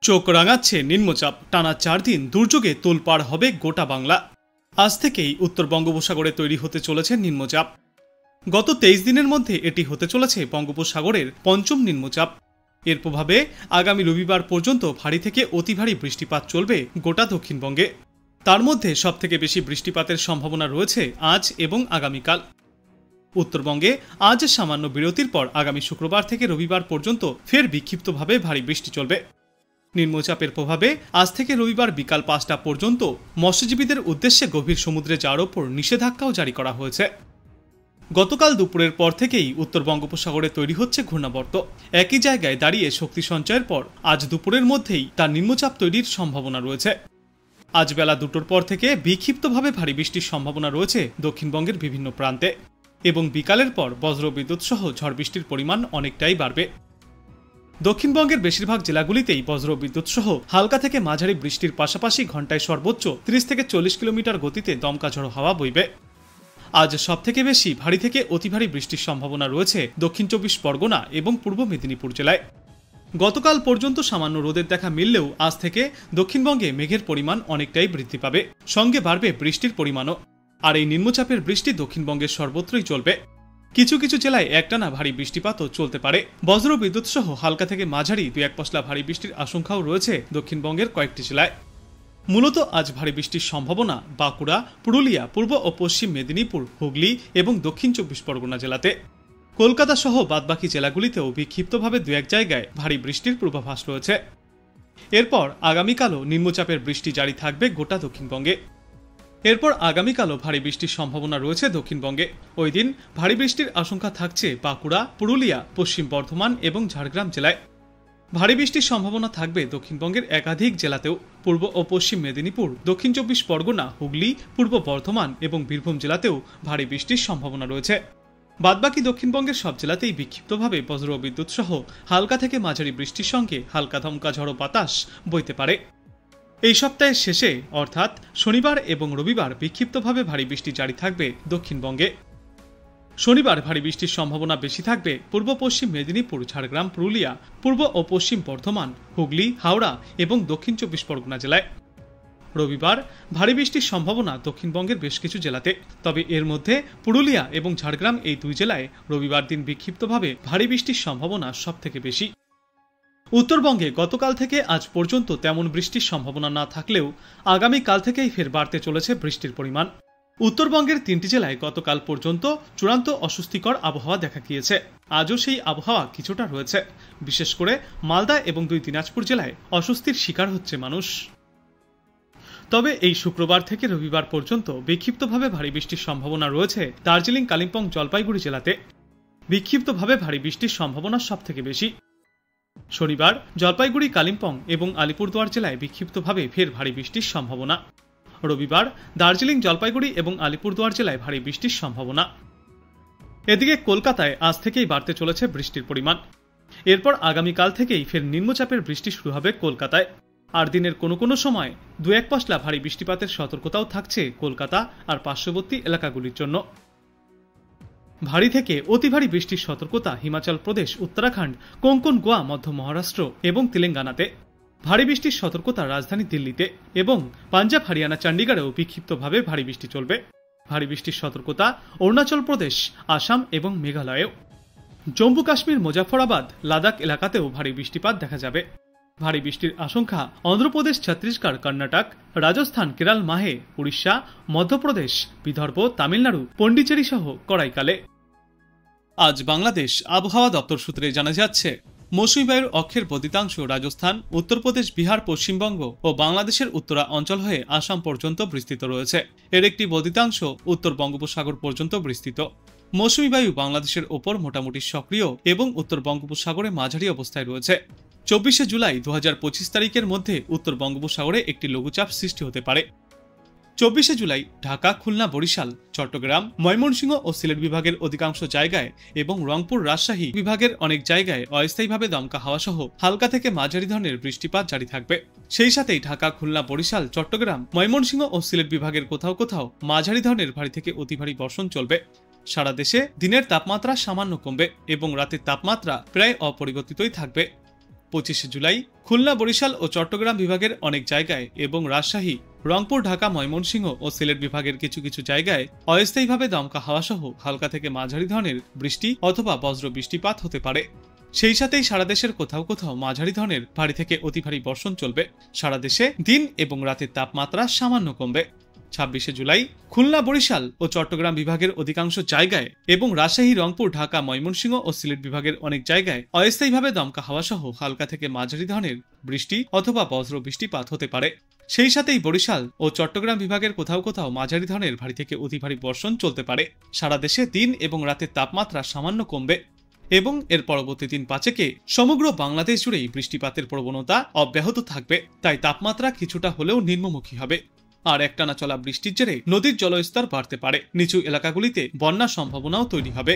চোখ রাঙাচ্ছে নিম্নচাপ, টানা 4 দিন দুর্যোগে তোলপাড় হবে গোটা বাংলা। আজ থেকেই উত্তর বঙ্গোপসাগরে তৈরি হতে চলেছে নিম্নচাপ। গত 23 দিনের মধ্যে এটি হতে চলেছে বঙ্গোপসাগরের পঞ্চম নিম্নচাপ। এর প্রভাবে আগামী রবিবার পর্যন্ত ভারী থেকে অতি ভারী বৃষ্টিপাত চলবে গোটা দক্ষিণবঙ্গে। তার মধ্যে সবথেকে বেশি বৃষ্টিপাতের সম্ভাবনা রয়েছে আজ এবং আগামীকাল। উত্তরবঙ্গে আজ সামান্য বিরতির পর আগামী শুক্রবার থেকে রবিবার পর্যন্ত ফের বিক্ষিপ্তভাবে ভারী বৃষ্টি চলবে। নিম্নচাপের প্রভাবে আজ থেকে রবিবার বিকাল 5টা পর্যন্ত মৎস্যজীবীদের উদ্দেশ্যে গভীর সমুদ্রে যাওয়ার ওপর নিষেধাজ্ঞাও জারি করা হয়েছে। গতকাল দুপুরের পর থেকেই উত্তর বঙ্গোপসাগরে তৈরি হচ্ছে ঘূর্ণাবর্ত। একই জায়গায় দাঁড়িয়ে শক্তি সঞ্চয়ের পর আজ দুপুরের মধ্যেই তার নিম্নচাপ তৈরির সম্ভাবনা রয়েছে। আজ বেলা 2টোর পর থেকে বিক্ষিপ্তভাবে ভারী বৃষ্টির সম্ভাবনা রয়েছে দক্ষিণবঙ্গের বিভিন্ন প্রান্তে, এবং বিকালের পর বজ্রবিদ্যুৎ সহ ঝড় বৃষ্টির পরিমাণ অনেকটাই বাড়বে। দক্ষিণবঙ্গের বেশিরভাগ জেলাগুলিতেই বজ্রবিদ্যুৎ সহ হালকা থেকে মাঝারি বৃষ্টির পাশাপাশি ঘন্টায় সর্বোচ্চ 30 থেকে 40 কিলোমিটার গতিতে দমকা ঝড়ো হাওয়া বইবে। আজ সবথেকে বেশি ভারী থেকে অতি ভারী বৃষ্টির সম্ভাবনা রয়েছে দক্ষিণ 24 পরগনা এবং পূর্ব মেদিনীপুর জেলায়। গতকাল পর্যন্ত সামান্য রোদের দেখা মিললেও আজ থেকে দক্ষিণবঙ্গে মেঘের পরিমাণ অনেকটাই বৃদ্ধি পাবে, সঙ্গে বাড়বে বৃষ্টির পরিমাণও। আর এই নিম্নচাপের বৃষ্টি দক্ষিণবঙ্গের সর্বত্রই চলবে। কিছু কিছু জেলায় একটানা ভারী বৃষ্টিপাতও চলতে পারে। বজ্রবিদ্যুৎ সহ হালকা থেকে মাঝারি 2-1 পশলা ভারী বৃষ্টির আশঙ্কাও রয়েছে দক্ষিণবঙ্গের কয়েকটি জেলায়। মূলত আজ ভারী বৃষ্টির সম্ভাবনা বাঁকুড়া, পুরুলিয়া, পূর্ব ও পশ্চিম মেদিনীপুর, হুগলি এবং দক্ষিণ 24 পরগনা জেলাতে। কলকাতা সহ বাদবাকি জেলাগুলিতেও বিক্ষিপ্তভাবে 2-1 জায়গায় ভারী বৃষ্টির পূর্বাভাস রয়েছে। এরপর আগামীকালও নিম্নচাপের বৃষ্টি জারি থাকবে গোটা দক্ষিণবঙ্গে। এরপর আগামীকালও ভারী বৃষ্টির সম্ভাবনা রয়েছে দক্ষিণবঙ্গে। ওই দিন ভারী বৃষ্টির আশঙ্কা থাকছে বাঁকুড়া, পুরুলিয়া, পশ্চিম বর্ধমান এবং ঝাড়গ্রাম জেলায়। ভারী বৃষ্টির সম্ভাবনা থাকবে দক্ষিণবঙ্গের একাধিক জেলাতেও। পূর্ব ও পশ্চিম মেদিনীপুর, দক্ষিণ 24 পরগনা, হুগলি, পূর্ব বর্ধমান এবং বীরভূম জেলাতেও ভারী বৃষ্টির সম্ভাবনা রয়েছে। বাদবাকি দক্ষিণবঙ্গের সব জেলাতেই বিক্ষিপ্তভাবে বজ্রবিদ্যুৎ সহ হালকা থেকে মাঝারি বৃষ্টির সঙ্গে হালকা দমকা ঝড়ো বাতাস বইতে পারে। এই সপ্তাহের শেষে অর্থাৎ শনিবার এবং রবিবার বিক্ষিপ্তভাবে ভারী বৃষ্টি জারি থাকবে দক্ষিণবঙ্গে। শনিবার ভারী বৃষ্টির সম্ভাবনা বেশি থাকবে পূর্ব পশ্চিম মেদিনীপুর, ঝাড়গ্রাম, পুরুলিয়া, পূর্ব ও পশ্চিম বর্ধমান, হুগলি, হাওড়া এবং দক্ষিণ 24 পরগনা জেলায়। রবিবার ভারী বৃষ্টির সম্ভাবনা দক্ষিণবঙ্গের বেশ কিছু জেলাতে, তবে এর মধ্যে পুরুলিয়া এবং ঝাড়গ্রাম এই দুই জেলায় রবিবার দিন বিক্ষিপ্তভাবে ভারী বৃষ্টির সম্ভাবনা সবথেকে বেশি। উত্তরবঙ্গে গতকাল থেকে আজ পর্যন্ত তেমন বৃষ্টির সম্ভাবনা না থাকলেও আগামীকাল থেকেই ফের বাড়তে চলেছে বৃষ্টির পরিমাণ। উত্তরবঙ্গের 3টি জেলায় গতকাল পর্যন্ত চূড়ান্ত অস্বস্তিকর আবহাওয়া দেখা গিয়েছে। আজও সেই আবহাওয়া কিছুটা রয়েছে। বিশেষ করে মালদা এবং 2 দিনাজপুর জেলায় অস্বস্তির শিকার হচ্ছে মানুষ। তবে এই শুক্রবার থেকে রবিবার পর্যন্ত বিক্ষিপ্তভাবে ভারী বৃষ্টির সম্ভাবনা রয়েছে দার্জিলিং, কালিম্পং, জলপাইগুড়ি জেলাতে। বিক্ষিপ্তভাবে ভারী বৃষ্টির সম্ভাবনা সবথেকে বেশি। শনিবার জলপাইগুড়ি, কালিম্পং এবং আলিপুরদুয়ার জেলায় বিক্ষিপ্তভাবে ফের ভারী বৃষ্টির সম্ভাবনা। রবিবার দার্জিলিং, জলপাইগুড়ি এবং আলিপুরদুয়ার জেলায় ভারী বৃষ্টির সম্ভাবনা। এদিকে কলকাতায় আজ থেকেই বাড়তে চলেছে বৃষ্টির পরিমাণ। এরপর আগামীকাল থেকেই ফের নিম্নচাপের বৃষ্টি শুরু হবে কলকাতায়। আর দিনের কোনো কোনো সময় 2-1 পশলা ভারী বৃষ্টিপাতের সতর্কতাও থাকছে কলকাতা আর পার্শ্ববর্তী এলাকাগুলির জন্য। ভারী থেকে অতি ভারী বৃষ্টির সতর্কতা হিমাচল প্রদেশ, উত্তরাখণ্ড, কোঙ্কণ, গোয়া, মধ্য মহারাষ্ট্র এবং তেলেঙ্গানাতে। ভারী বৃষ্টির সতর্কতা রাজধানী দিল্লিতে এবং পাঞ্জাব, হরিয়ানা, চণ্ডীগড়েও বিক্ষিপ্তভাবে ভারী বৃষ্টি চলবে। ভারী বৃষ্টির সতর্কতা অরুণাচল প্রদেশ, আসাম এবং মেঘালয়েও। জম্মু কাশ্মীর, মুজাফরাবাদ, লাদাখ এলাকাতেও ভারী বৃষ্টিপাত দেখা যাবে। ভারী বৃষ্টির আশঙ্কা অন্ধ্রপ্রদেশ, ছত্তিশগড়, কর্ণাটক, রাজস্থান, কেরল, মাহে, উড়িষ্যা, মধ্যপ্রদেশ, বিদর্ভ, তামিলনাড়ু, পন্ডিচেরি সহ করাইকালে। আজ বাংলাদেশ আবহাওয়া দপ্তর সূত্রে জানা যাচ্ছে, মৌসুমী বায়ুর অক্ষের বর্ধিতাংশ রাজস্থান, উত্তরপ্রদেশ, বিহার, পশ্চিমবঙ্গ ও বাংলাদেশের উত্তরা অঞ্চল হয়ে আসাম পর্যন্ত বিস্তৃত রয়েছে। এর একটি বর্ধিতাংশ উত্তর বঙ্গোপসাগর পর্যন্ত বিস্তৃত। মৌসুমী বায়ু বাংলাদেশের ওপর মোটামুটি সক্রিয় এবং উত্তর বঙ্গোপসাগরে মাঝারি অবস্থায় রয়েছে। 24শে জুলাই 2025 তারিখের মধ্যে উত্তর বঙ্গোপসাগরে একটি লঘুচাপ সৃষ্টি হতে পারে। 24শে জুলাই ঢাকা, খুলনা, বরিশাল, চট্টগ্রাম, ময়মনসিংহ ও সিলেট বিভাগের অধিকাংশ জায়গায় এবং রংপুর, রাজশাহী বিভাগের অনেক জায়গায় অস্থায়ীভাবে দমকা হাওয়া সহ হালকা থেকে মাঝারি ধরনের বৃষ্টিপাত জারি থাকবে। সেই সাথেই ঢাকা, খুলনা, বরিশাল, চট্টগ্রাম, ময়মনসিংহ ও সিলেট বিভাগের কোথাও কোথাও মাঝারি ধরনের ভারী থেকে অতি ভারী বর্ষণ চলবে। সারা দেশে দিনের তাপমাত্রা সামান্য কমবে এবং রাতের তাপমাত্রা প্রায় অপরিবর্তিতই থাকবে। 25শে জুলাই খুলনা, বরিশাল ও চট্টগ্রাম বিভাগের অনেক জায়গায় এবং রাজশাহী, রংপুর, ঢাকা, ময়মনসিংহ ও সিলেট বিভাগের কিছু কিছু জায়গায় অস্থায়ীভাবে দমকা হাওয়া সহ হালকা থেকে মাঝারি ধরনের বৃষ্টি অথবা বজ্র বৃষ্টিপাত হতে পারে। সেই সাথেই সারা দেশের কোথাও কোথাও মাঝারি ধরনের ভারী থেকে অতি ভারী বর্ষণ চলবে। সারা দেশে দিন এবং রাতের তাপমাত্রা সামান্য কমবে। 26শে জুলাই খুলনা, বরিশাল ও চট্টগ্রাম বিভাগের অধিকাংশ জায়গায় এবং রাজশাহী, রংপুর, ঢাকা, ময়মনসিংহ ও সিলেট বিভাগের অনেক জায়গায় অস্থায়ীভাবে দমকা হাওয়া সহ হালকা থেকে মাঝারি ধরনের বৃষ্টি অথবা বজ্র বৃষ্টিপাত হতে পারে। সেই সাথেই বরিশাল ও চট্টগ্রাম বিভাগের কোথাও কোথাও মাঝারি ধরনের ভারী থেকে অতি ভারী বর্ষণ চলতে পারে। সারা দেশে দিন এবং রাতের তাপমাত্রা সামান্য কমবে এবং এর পরবর্তী দিন 5 সমগ্র বাংলাদেশ জুড়েই বৃষ্টিপাতের প্রবণতা অব্যাহত থাকবে। তাই তাপমাত্রা কিছুটা হলেও নিম্নমুখী হবে। আর একটানা চলা বৃষ্টির জেরে নদীর জলস্তর বাড়তে পারে। নিচু এলাকাগুলিতে বন্যার সম্ভাবনাও তৈরি হবে।